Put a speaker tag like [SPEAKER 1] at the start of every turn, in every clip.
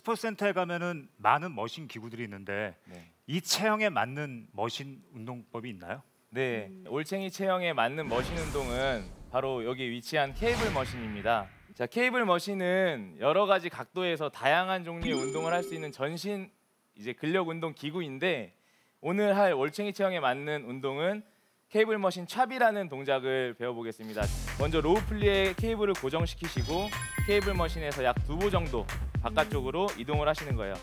[SPEAKER 1] 스포츠센터에 가면은 많은 머신 기구들이 있는데
[SPEAKER 2] 네.
[SPEAKER 1] 이 체형에 맞는 머신 운동법이 있나요?
[SPEAKER 2] 네, 올챙이 체형에 맞는 머신 운동은 바로 여기 위치한 케이블 머신입니다. 자, 케이블 머신은 여러 가지 각도에서 다양한 종류의 운동을 할 수 있는 전신 근력 운동 기구인데 오늘 할 올챙이 체형에 맞는 운동은 케이블 머신 찹이라는 동작을 배워보겠습니다. 먼저 로우 플리에 케이블을 고정시키시고 케이블 머신에서 약 2보 정도 바깥쪽으로 이동을 하시는 거예요.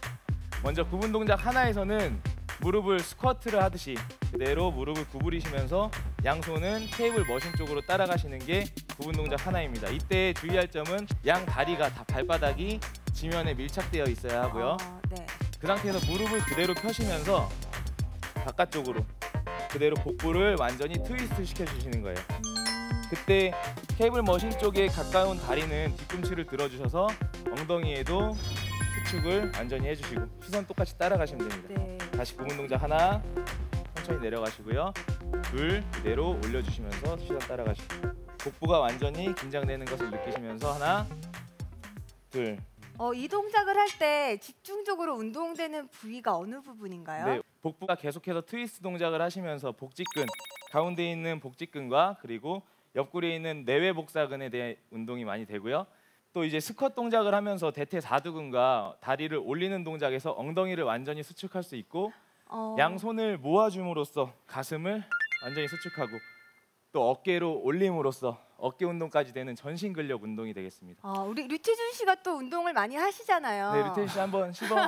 [SPEAKER 2] 먼저 구분 동작 하나에서는 무릎을 스쿼트를 하듯이 그대로 무릎을 구부리시면서 양손은 케이블 머신 쪽으로 따라가시는 게 구분 동작 하나입니다. 이때 주의할 점은 양 다리가 다 발바닥이 지면에 밀착되어 있어야 하고요.
[SPEAKER 3] 네.
[SPEAKER 2] 그 상태에서 무릎을 그대로 펴시면서 바깥쪽으로 그대로 복부를 완전히 트위스트 시켜주시는 거예요. 그때 케이블 머신 쪽에 가까운 다리는 뒤꿈치를 들어주셔서 엉덩이에도 수축을 완전히 해주시고 시선 똑같이 따라가시면 됩니다.
[SPEAKER 3] 네.
[SPEAKER 2] 다시 구분 동작 하나 천천히 내려가시고요. 둘 그대로 올려주시면서 시선 따라가시고 복부가 완전히 긴장되는 것을 느끼시면서 하나 둘
[SPEAKER 3] 이 동작을 할 때 집중적으로 운동되는 부위가 어느 부분인가요?
[SPEAKER 2] 네, 복부가 계속해서 트위스트 동작을 하시면서 복직근, 가운데 있는 복직근과 그리고 옆구리에 있는 내외 복사근에 대한 운동이 많이 되고요. 또 이제 스쿼트 동작을 하면서 대퇴사두근과 다리를 올리는 동작에서 엉덩이를 완전히 수축할 수 있고 양손을 모아줌으로써 가슴을 완전히 수축하고 또 어깨로 올림으로써 어깨 운동까지 되는 전신 근력 운동이 되겠습니다.
[SPEAKER 3] 우리 류태준 씨가 또 운동을 많이 하시잖아요.
[SPEAKER 2] 네, 류태준 씨 한번 시범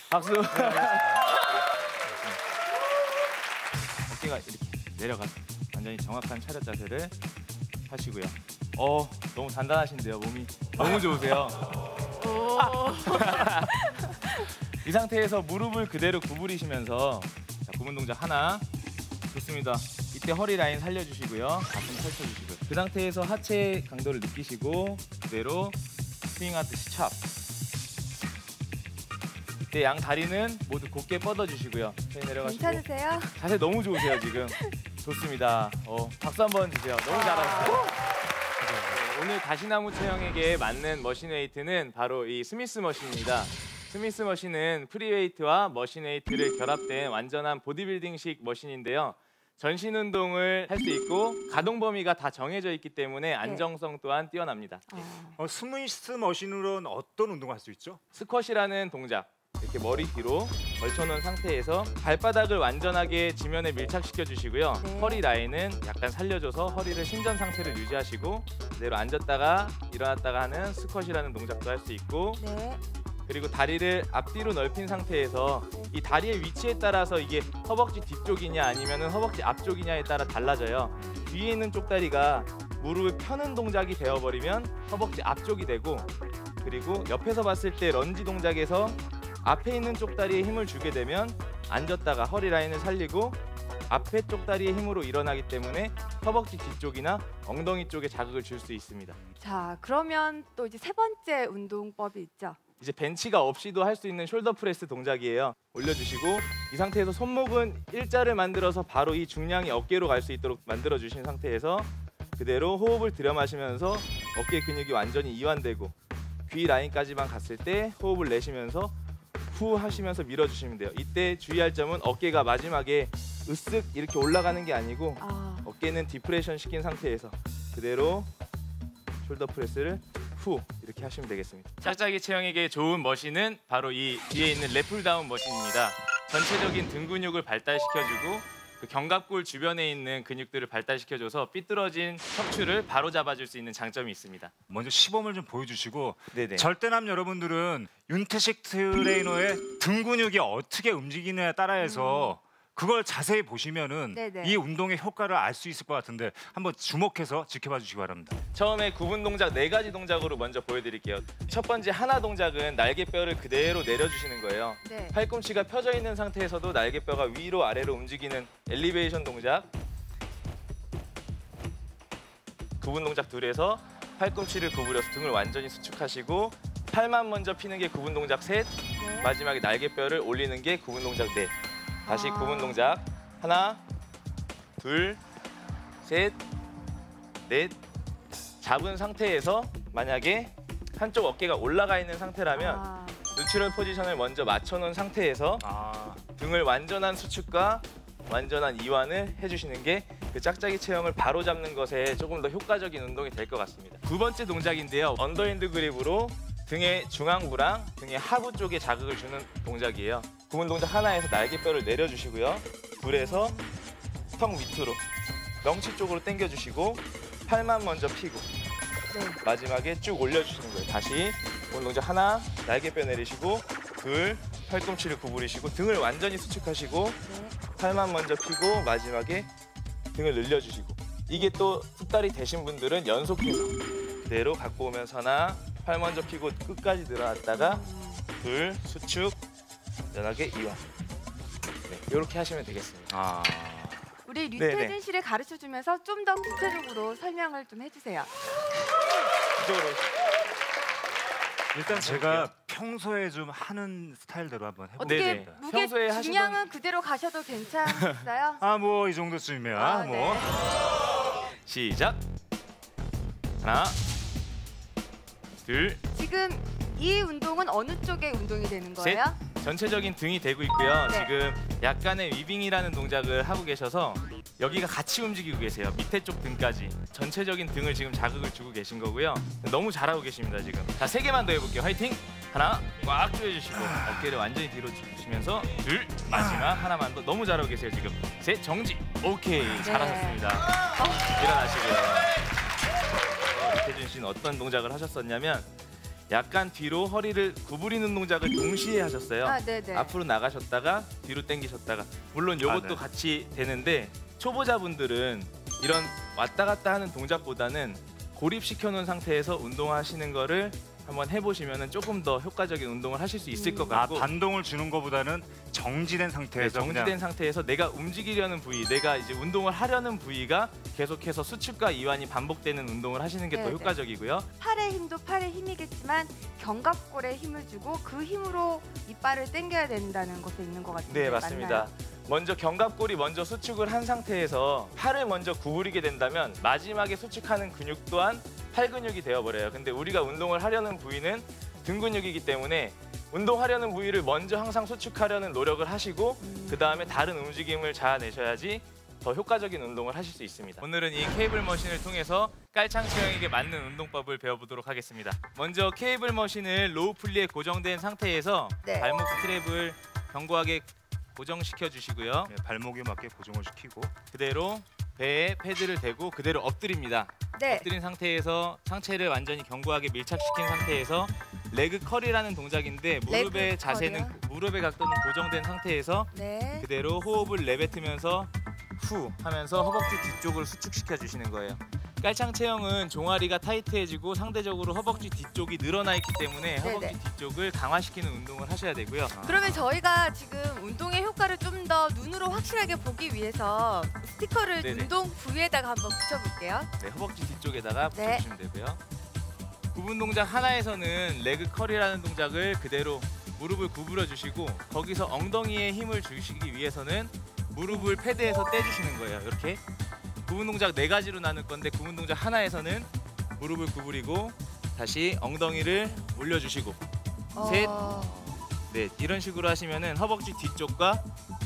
[SPEAKER 2] 박수. 어깨가 이렇게 내려가서 완전히 정확한 차렷 자세를 하시고요. 너무 단단하신데요. 몸이 너무 좋으세요. 이 상태에서 무릎을 그대로 구부리시면서 자, 구분 동작 하나. 좋습니다. 이때 허리 라인 살려주시고요. 가슴 펼쳐주시고요. 그 상태에서 하체 강도를 느끼시고 그대로 스윙하듯이 찹. 이때 양 다리는 모두 곧게 뻗어주시고요. 천천히 내려가시고.
[SPEAKER 3] 괜찮으세요?
[SPEAKER 2] 자세 너무 좋으세요 지금. 좋습니다. 박수 한번 주세요. 너무 잘하셨어요. 오늘 가시나무 체형에게 맞는 머신 웨이트는 바로 이 스미스 머신입니다. 스미스 머신은 프리웨이트와 머신 웨이트를 결합된 완전한 보디빌딩식 머신인데요. 전신 운동을 할 수 있고 가동 범위가 다 정해져 있기 때문에 안정성 또한 뛰어납니다.
[SPEAKER 1] 스미스 머신으로는 어떤 운동을 할 수 있죠?
[SPEAKER 2] 스쿼시라는 동작. 이렇게 머리 뒤로 걸쳐놓은 상태에서 발바닥을 완전하게 지면에 밀착시켜 주시고요.
[SPEAKER 3] 네.
[SPEAKER 2] 허리 라인은 약간 살려줘서 허리를 신전 상태를 유지하시고 그대로 앉았다가 일어났다가 하는 스쿼시라는 동작도 할 수 있고
[SPEAKER 3] 네.
[SPEAKER 2] 그리고 다리를 앞뒤로 넓힌 상태에서 이 다리의 위치에 따라서 이게 허벅지 뒤쪽이냐 아니면 허벅지 앞쪽이냐에 따라 달라져요. 위에 있는 쪽다리가 무릎을 펴는 동작이 되어버리면 허벅지 앞쪽이 되고 그리고 옆에서 봤을 때 런지 동작에서 앞에 있는 쪽다리에 힘을 주게 되면 앉았다가 허리 라인을 살리고 앞에 쪽다리의 힘으로 일어나기 때문에 허벅지 뒤쪽이나 엉덩이 쪽에 자극을 줄 수 있습니다.
[SPEAKER 3] 자, 그러면 또 이제 세 번째 운동법이 있죠.
[SPEAKER 2] 이제 벤치가 없이도 할 수 있는 숄더 프레스 동작이에요. 올려주시고 이 상태에서 손목은 일자를 만들어서 바로 이 중량이 어깨로 갈 수 있도록 만들어주신 상태에서 그대로 호흡을 들여마시면서 어깨 근육이 완전히 이완되고 귀 라인까지만 갔을 때 호흡을 내쉬면서 후 하시면서 밀어주시면 돼요. 이때 주의할 점은 어깨가 마지막에 으쓱 이렇게 올라가는 게 아니고 어깨는 디프레션 시킨 상태에서 그대로 숄더 프레스를 후 이렇게 하시면 되겠습니다. 짝짝이 체형에게 좋은 머신은 바로 이 뒤에 있는 랩풀다운 머신입니다. 전체적인 등 근육을 발달시켜주고 그 견갑골 주변에 있는 근육들을 발달시켜줘서 삐뚤어진 척추를 바로 잡아줄 수 있는 장점이 있습니다.
[SPEAKER 1] 먼저 시범을 좀 보여주시고
[SPEAKER 2] 네네.
[SPEAKER 1] 절대남 여러분들은 윤태식 트레이너의 등 근육이 어떻게 움직이느냐에 따라해서 그걸 자세히 보시면은
[SPEAKER 3] 네네.
[SPEAKER 1] 이 운동의 효과를 알 수 있을 것 같은데 한번 주목해서 지켜봐 주시기 바랍니다.
[SPEAKER 2] 처음에 구분 동작 4가지 동작으로 먼저 보여드릴게요. 첫 번째 하나 동작은 날개뼈를 그대로 내려주시는 거예요.
[SPEAKER 3] 네.
[SPEAKER 2] 팔꿈치가 펴져 있는 상태에서도 날개뼈가 위로 아래로 움직이는 엘리베이션 동작. 구분 동작 둘에서 팔꿈치를 구부려서 등을 완전히 수축하시고 팔만 먼저 피는 게 구분 동작 셋,
[SPEAKER 3] 네.
[SPEAKER 2] 마지막에 날개뼈를 올리는 게 구분 동작 넷. 다시 구분 동작 하나, 둘, 셋, 넷. 잡은 상태에서 만약에 한쪽 어깨가 올라가 있는 상태라면 내추럴 포지션을 먼저 맞춰놓은 상태에서 등을 완전한 수축과 완전한 이완을 해주시는 게 그 짝짝이 체형을 바로 잡는 것에 조금 더 효과적인 운동이 될 것 같습니다. 두 번째 동작인데요. 언더핸드 그립으로 등의 중앙부랑 등의 하부 쪽에 자극을 주는 동작이에요. 구분 동작 하나에서 날개뼈를 내려주시고요. 둘에서 턱 밑으로 명치 쪽으로 당겨주시고 팔만 먼저 펴고 마지막에 쭉 올려주시는 거예요. 다시 구분 동작 하나, 날개뼈 내리시고 둘, 팔꿈치를 구부리시고 등을 완전히 수축하시고 팔만 먼저 펴고 마지막에 등을 늘려주시고 이게 또 습달이 되신 분들은 연속해서 그대로 갖고 오면서 하나, 팔 먼저 펴고 끝까지 늘어났다가 둘, 수축, 안전하게 이완. 네, 이렇게 하시면 되겠습니다.
[SPEAKER 3] 우리 류태준 씨를 가르쳐주면서 좀 더 구체적으로 설명을 좀 해주세요.
[SPEAKER 2] 이쪽으로.
[SPEAKER 1] 일단 제가 평소에 좀 하는 스타일대로 한번
[SPEAKER 3] 어떻게
[SPEAKER 1] 해보겠습니다.
[SPEAKER 3] 무게
[SPEAKER 2] 평소에 하시던-
[SPEAKER 3] 중량은 그대로 가셔도 괜찮으세요?
[SPEAKER 1] 뭐 이 정도쯤이야. 뭐.
[SPEAKER 3] 네.
[SPEAKER 2] 시작. 하나, 둘,
[SPEAKER 3] 지금 이 운동은 어느 쪽의 운동이 되는 거예요?
[SPEAKER 2] 전체적인 등이 되고 있고요.
[SPEAKER 3] 네.
[SPEAKER 2] 지금 약간의 위빙이라는 동작을 하고 계셔서 여기가 같이 움직이고 계세요. 밑에 쪽 등까지. 전체적인 등을 지금 자극을 주고 계신 거고요. 너무 잘하고 계십니다, 지금. 자, 3개만 더 해볼게요. 화이팅! 하나, 꽉 조여주시고 어깨를 완전히 뒤로 주시면서 둘, 마지막 하나만 더. 너무 잘하고 계세요, 지금. 셋, 정지. 오케이, 잘하셨습니다. 일어나시고요. 류태준 씨는 어떤 동작을 하셨었냐면 약간 뒤로 허리를 구부리는 동작을 동시에 하셨어요.
[SPEAKER 3] 네네.
[SPEAKER 2] 앞으로 나가셨다가 뒤로 당기셨다가 물론 이것도
[SPEAKER 1] 네.
[SPEAKER 2] 같이 되는데 초보자분들은 이런 왔다 갔다 하는 동작보다는 고립시켜 놓은 상태에서 운동하시는 거를 한번 해보시면 조금 더 효과적인 운동을 하실 수 있을 것 같고
[SPEAKER 1] 반동을 주는 것보다는 정지된
[SPEAKER 2] 네,
[SPEAKER 1] 상태에서
[SPEAKER 2] 정지된 상태에서 내가 움직이려는 부위, 내가 이제 운동을 하려는 부위가 계속해서 수축과 이완이 반복되는 운동을 하시는 게 더
[SPEAKER 3] 네네.
[SPEAKER 2] 효과적이고요.
[SPEAKER 3] 팔의 힘도 팔의 힘이겠지만 견갑골에 힘을 주고 그 힘으로 이빨을 당겨야 된다는 것도 있는 것 같은데
[SPEAKER 2] 네, 맞습니다.
[SPEAKER 3] 맞나요?
[SPEAKER 2] 먼저 견갑골이 먼저 수축을 한 상태에서 팔을 먼저 구부리게 된다면 마지막에 수축하는 근육 또한 팔 근육이 되어버려요. 근데 우리가 운동을 하려는 부위는 등 근육이기 때문에 운동하려는 부위를 먼저 항상 수축하려는 노력을 하시고 그 다음에 다른 움직임을 자아내셔야지 더 효과적인 운동을 하실 수 있습니다. 오늘은 이 케이블 머신을 통해서 깔창 체형에게 맞는 운동법을 배워보도록 하겠습니다. 먼저 케이블 머신을 로우 풀리에 고정된 상태에서
[SPEAKER 3] 네.
[SPEAKER 2] 발목 스트랩을 견고하게 고정시켜 주시고요.
[SPEAKER 1] 네, 발목에 맞게 고정을 시키고
[SPEAKER 2] 그대로 배에 패드를 대고 그대로 엎드립니다.
[SPEAKER 3] 네.
[SPEAKER 2] 엎드린 상태에서 상체를 완전히 견고하게 밀착시킨 상태에서 레그 컬이라는 동작인데 무릎의
[SPEAKER 3] 레그
[SPEAKER 2] 자세는
[SPEAKER 3] 컬이요?
[SPEAKER 2] 무릎의 각도는 고정된 상태에서
[SPEAKER 3] 네.
[SPEAKER 2] 그대로 호흡을 내뱉으면서 후 하면서 허벅지 뒤쪽을 수축시켜 주시는 거예요. 깔창 체형은 종아리가 타이트해지고 상대적으로 허벅지 뒤쪽이 늘어나 있기 때문에 허벅지
[SPEAKER 3] 네네.
[SPEAKER 2] 뒤쪽을 강화시키는 운동을 하셔야 되고요.
[SPEAKER 3] 그러면 저희가 지금 운동의 효과를 좀 더 눈으로 확실하게 보기 위해서 스티커를
[SPEAKER 2] 네네.
[SPEAKER 3] 운동 부위에다가 한번 붙여볼게요.
[SPEAKER 2] 네, 허벅지 뒤쪽에다가
[SPEAKER 3] 네.
[SPEAKER 2] 붙여주시면 되고요. 구분 동작 하나에서는 레그 컬이라는 동작을 그대로 무릎을 구부려 주시고 거기서 엉덩이에 힘을 주시기 위해서는 무릎을 패드에서 떼주시는 거예요. 이렇게 구분 동작 4가지로 나눌 건데 구분 동작 하나에서는 무릎을 구부리고 다시 엉덩이를 올려주시고 셋. 네, 이런 식으로 하시면은 허벅지 뒤쪽과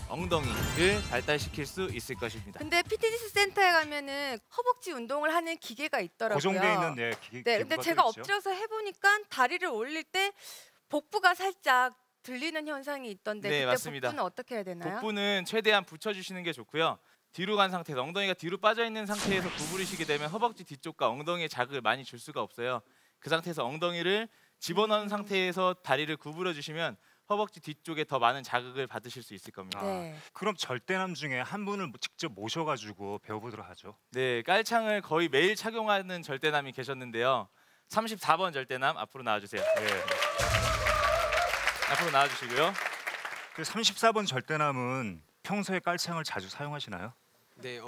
[SPEAKER 2] 엉덩이를 발달시킬 수 있을 것입니다.
[SPEAKER 3] 근데 피트니스 센터에 가면은 허벅지 운동을 하는 기계가 있더라고요.
[SPEAKER 1] 고정돼 있는 기계.
[SPEAKER 3] 네, 근데 제가 엎드려서 해보니까 다리를 올릴 때 복부가 살짝 들리는 현상이 있던데
[SPEAKER 2] 네,
[SPEAKER 3] 그때
[SPEAKER 2] 맞습니다.
[SPEAKER 3] 복부는 어떻게 해야 되나요?
[SPEAKER 2] 복부는 최대한 붙여주시는 게 좋고요. 뒤로 간 상태에서 엉덩이가 뒤로 빠져 있는 상태에서 구부리시게 되면 허벅지 뒤쪽과 엉덩이에 자극을 많이 줄 수가 없어요. 그 상태에서 엉덩이를 집어넣은 상태에서 다리를 구부려 주시면 허벅지 뒤쪽에 더 많은 자극을 받으실 수 있을 겁니다.
[SPEAKER 3] 네.
[SPEAKER 1] 그럼 절대남 중에 한 분을 직접 모셔가지고 배워보도록 하죠.
[SPEAKER 2] 네, 깔창을 거의 매일 착용하는 절대남이 계셨는데요. 34번 절대남 앞으로 나와주세요.
[SPEAKER 1] 네.
[SPEAKER 2] 앞으로 나와주시고요.
[SPEAKER 1] 그 34번 절대남은 평소에 깔창을 자주 사용하시나요?
[SPEAKER 4] 네,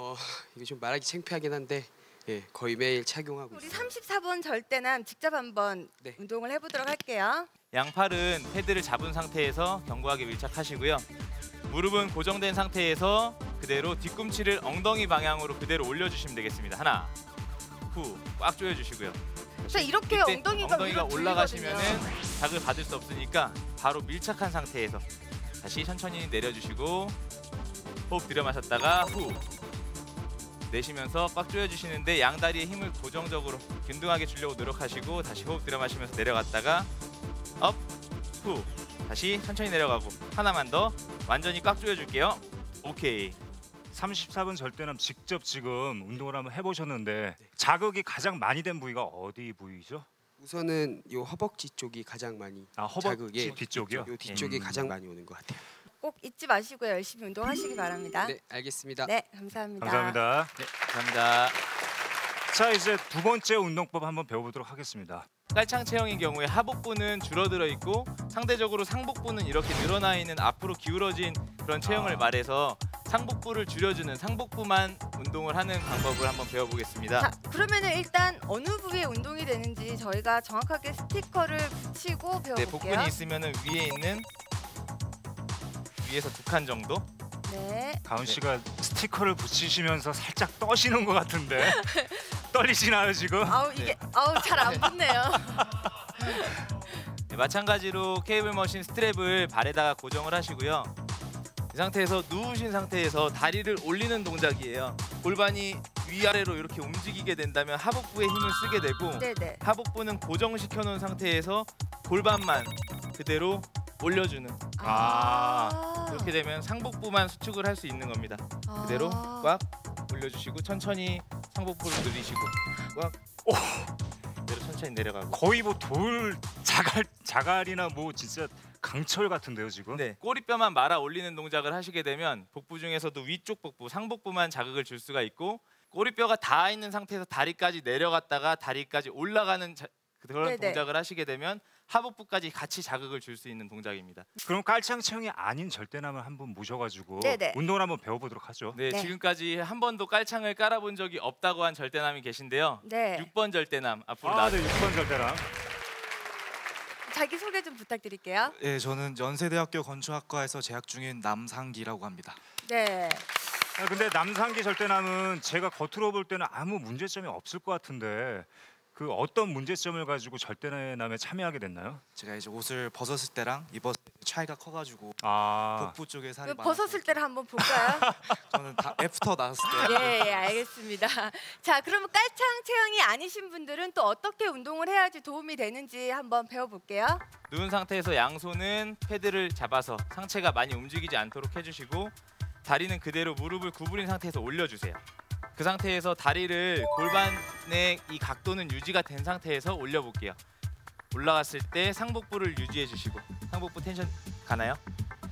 [SPEAKER 4] 이게 좀 말하기 창피하긴 한데 예, 거의 매일 착용하고
[SPEAKER 3] 우리
[SPEAKER 4] 있어요.
[SPEAKER 3] 34번 절대남 직접 한번
[SPEAKER 4] 네.
[SPEAKER 3] 운동을 해보도록 할게요.
[SPEAKER 2] 양팔은 패드를 잡은 상태에서 견고하게 밀착하시고요. 무릎은 고정된 상태에서 그대로 뒤꿈치를 엉덩이 방향으로 그대로 올려주시면 되겠습니다. 하나, 후, 꽉 조여주시고요.
[SPEAKER 3] 자, 이렇게
[SPEAKER 2] 이때
[SPEAKER 3] 엉덩이가 위로
[SPEAKER 2] 올라가시면은
[SPEAKER 3] 들리거든요.
[SPEAKER 2] 자극을 받을 수 없으니까 바로 밀착한 상태에서 다시 천천히 내려주시고 호흡 들여 마셨다가 후 내쉬면서 꽉 조여주시는데 양다리의 힘을 고정적으로 균등하게 주려고 노력하시고 다시 호흡 들여 마시면서 내려갔다가 업, 후 다시 천천히 내려가고 하나만 더 완전히 꽉 조여줄게요. 오케이.
[SPEAKER 1] 34분 절대남 직접 지금 운동을 한번 해보셨는데 자극이 가장 많이 된 부위가 어디 부위죠?
[SPEAKER 4] 우선은 요 허벅지 쪽이 가장 많이
[SPEAKER 1] 허벅지
[SPEAKER 4] 자극이
[SPEAKER 1] 뒤쪽이요?
[SPEAKER 4] 요 뒤쪽이 가장 많이 오는 것 같아요.
[SPEAKER 3] 꼭 잊지 마시고요. 열심히 운동하시기 바랍니다.
[SPEAKER 4] 네, 알겠습니다.
[SPEAKER 3] 네, 감사합니다.
[SPEAKER 1] 감사합니다.
[SPEAKER 2] 네, 감사합니다.
[SPEAKER 1] 자, 이제 두 번째 운동법 한번 배워보도록 하겠습니다.
[SPEAKER 2] 깔창 체형인 경우에 하복부는 줄어들어 있고 상대적으로 상복부는 이렇게 늘어나 있는 앞으로 기울어진 그런 체형을 말해서 상복부를 줄여주는 상복부만 운동을 하는 방법을 한번 배워보겠습니다.
[SPEAKER 3] 자, 그러면은 일단 어느 부위에 운동이 되는지 저희가 정확하게 스티커를 붙이고
[SPEAKER 2] 네,
[SPEAKER 3] 배워볼게요.
[SPEAKER 2] 복근이 있으면은 위에 있는 위에서 2칸 정도.
[SPEAKER 3] 네.
[SPEAKER 1] 가은 씨가 스티커를 붙이시면서 살짝 떠시는 것 같은데 떨리시나요 지금?
[SPEAKER 3] 아우 이게 아우 잘 안 붙네요.
[SPEAKER 2] 네, 마찬가지로 케이블 머신 스트랩을 발에다가 고정을 하시고요. 이 상태에서 누우신 상태에서 다리를 올리는 동작이에요. 골반이 위아래로 이렇게 움직이게 된다면 하복부에 힘을 쓰게 되고
[SPEAKER 3] 네네.
[SPEAKER 2] 하복부는 고정시켜 놓은 상태에서 골반만 그대로 올려주는 이렇게 되면 상복부만 수축을 할 수 있는 겁니다. 그대로 꽉 올려주시고 천천히 상복부를 늘리시고 꽉 그대로 천천히 내려가고
[SPEAKER 1] 거의 뭐 돌 자갈이나 뭐 진짜 강철 같은데요 지금?
[SPEAKER 2] 네, 꼬리뼈만 말아 올리는 동작을 하시게 되면 복부 중에서도 위쪽 복부, 상복부만 자극을 줄 수가 있고 꼬리뼈가 닿아 있는 상태에서 다리까지 내려갔다가 다리까지 올라가는 그런
[SPEAKER 3] 네네.
[SPEAKER 2] 동작을 하시게 되면 하복부까지 같이 자극을 줄 수 있는 동작입니다.
[SPEAKER 1] 그럼 깔창 체형이 아닌 절대남을 한분 모셔가지고
[SPEAKER 3] 네네.
[SPEAKER 1] 운동을 한번 배워보도록 하죠.
[SPEAKER 2] 네,
[SPEAKER 3] 네.
[SPEAKER 2] 지금까지 한 번도 깔창을 깔아본 적이 없다고 한 절대남이 계신데요.
[SPEAKER 3] 네.
[SPEAKER 2] 6번 절대남 앞으로
[SPEAKER 1] 네,
[SPEAKER 2] 나와주세요.
[SPEAKER 1] 6번 절대남.
[SPEAKER 3] 자기 소개 좀 부탁드릴게요.
[SPEAKER 5] 예, 저는 연세대학교 건축학과에서 재학 중인 남상기라고 합니다.
[SPEAKER 3] 네.
[SPEAKER 1] 근데 남상기 절대남은 제가 겉으로 볼 때는 아무 문제점이 없을 것 같은데 그 어떤 문제점을 가지고 절대남에 참여하게 됐나요?
[SPEAKER 5] 제가 이제 옷을 벗었을 때랑 입었을 때 차이가 커가지고
[SPEAKER 1] 아,
[SPEAKER 5] 복부 쪽에 살이
[SPEAKER 3] 그
[SPEAKER 5] 많아서
[SPEAKER 3] 벗었을 때를 한번 볼까요?
[SPEAKER 5] 저는 다 애프터 나왔을 때
[SPEAKER 3] 예, 알겠습니다. 자, 그러면 깔창 체형이 아니신 분들은 또 어떻게 운동을 해야지 도움이 되는지 한번 배워볼게요.
[SPEAKER 2] 누운 상태에서 양손은 패드를 잡아서 상체가 많이 움직이지 않도록 해주시고 다리는 그대로 무릎을 구부린 상태에서 올려주세요. 그 상태에서 다리를 골반의 이 각도는 유지가 된 상태에서 올려볼게요. 올라갔을 때 상복부를 유지해 주시고 상복부 텐션 가나요?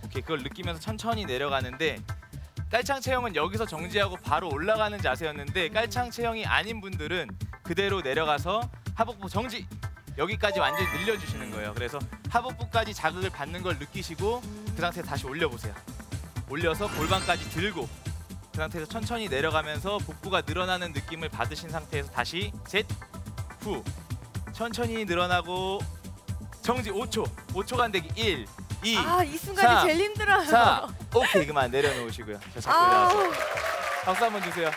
[SPEAKER 2] 오케이, 그걸 느끼면서 천천히 내려가는데 깔창 체형은 여기서 정지하고 바로 올라가는 자세였는데 깔창 체형이 아닌 분들은 그대로 내려가서 하복부 정지! 여기까지 완전히 늘려주시는 거예요. 그래서 하복부까지 자극을 받는 걸 느끼시고 그 상태에서 다시 올려보세요. 올려서 골반까지 들고 그 상태에서 천천히 내려가면서 복부가 늘어나는 느낌을 받으신 상태에서 다시 셋, 후 천천히 늘어나고 정지 5초, 5초 간대기 1, 2,
[SPEAKER 3] 아, 이 순간이
[SPEAKER 2] 3,
[SPEAKER 3] 제일 힘들어요.
[SPEAKER 2] 4 오케이, 그만 내려놓으시고요. 저 잡고 일어나세요.
[SPEAKER 3] 아우.
[SPEAKER 2] 박수 한번 주세요.